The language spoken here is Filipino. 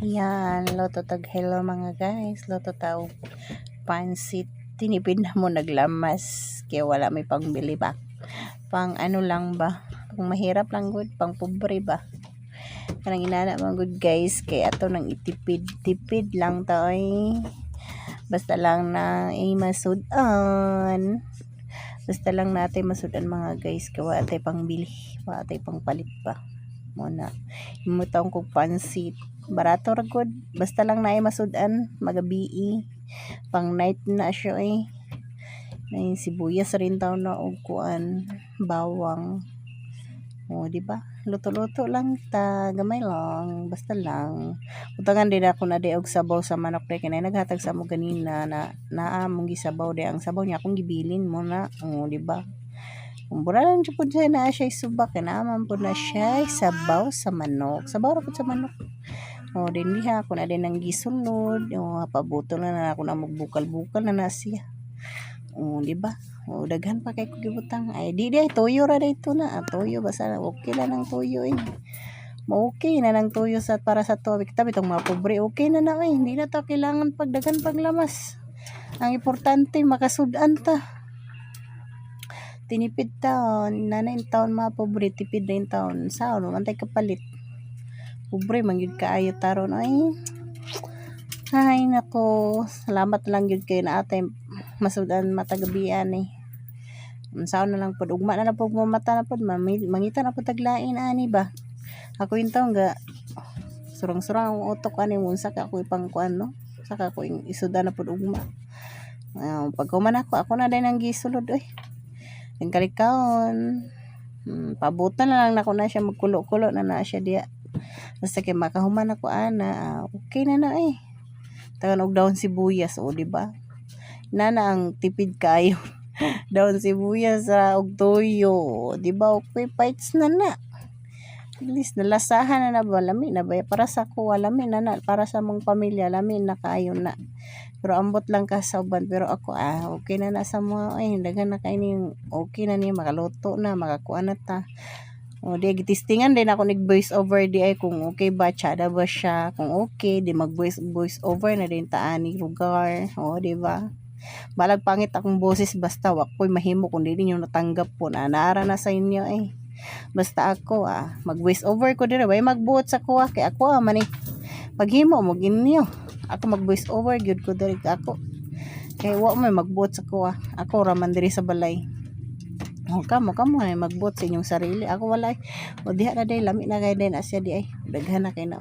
Yan, loto tag hello mga guys. Loto tao pansit. Tinipid na mo naglamas. Kaya wala may pangbili ba. Pang ano lang ba. Pang mahirap lang good. Pang pobre ba. Kanang inana mga good guys. Kaya ato nang itipid. Tipid lang to ay. Basta lang na masudan. Basta lang natin masudan mga guys. Kaya wala tayo pang bili. Wala tayo pang palit pa. Muna. Imutang kong pansit. Barato ra gud, basta lang naay masudan magabi pang night na siya may sibuyas rin taw na og kuan bawang. Di ba, luto-luto lang ta, gamay lang, basta lang utangan din ako na di og sabaw sa manok kay kanay naghatag sa mo ganina na naamong gisabaw di ang sabaw niya akong gibilin mo na. Di ba, kumbura lang jud siya na siya subak naman po na siya sabaw sa manok, sabaw ra pud sa manok. Din diha ako na din ang gisulod. Pabuto na ako na magbukal-bukal na siya. Di ba? Daghan pa kay ko gibutang. Ay di tuyo ra dito na. Tuyo basta okay na nang tuyo okay na nang tuyo sa para sa tubig. Tabi tong mga pobre okay na na hindi na ta kailangan pagdagan paglamas. Ang importante makasudan ta. Tinipid taon, nanay taon mga pobre, tipid na taon. Sao naman tayo kapalit. Pobre mangyud kaayo taron ay nako, salamat lang gyud kay na atay masudan matagabian unsaon na lang pud ugma na pud mamata na pud mangita na pud taglain ani ba. Ako intaw nga surang-surang ang utok ani unsa ka ako ipang kuan no, saka ko isudan na pud ugma. Pag human ako na din ang gisulod ang kalikawon. Pabutan na lang nako na siya magkulo-kulo na siya diya. Basta kay makahuman ako ana, okay na na tagan og dahon sibuyas di ba? Nana ang tipid kayo. Dahon sibuyas og toyo, di ba? Okay, fights na na. At least nalasahan na ba, lami na ba para sa ko, lami na para sa mong pamilya, lami na kayo na. Pero ambot lang ka sa uban, pero ako okay na sa mga daghan na kay ning okay na ni makaluto na, makakuan na ta. Di gitistingan din ako nag-voice over di kung okay ba, tsada ba siya, kung okay, di mag-voice over na din taani lugar. Di ba? Balag pangit akong boses basta wako'y mahimo kung di ninyo natanggap po na naara na sa inyo Basta ako mag-voice over ko dire, way magbuot sa ko kay ako man paghimo mo ginyo. Ako mag-voice over gyud ko dire ako. Kay wa may magbuot sa ko ako ra man diri sa balay. Kamo magbuot sa inyong sarili. Ako wala. O diha na day lami na kay din asya di daghan na kay na.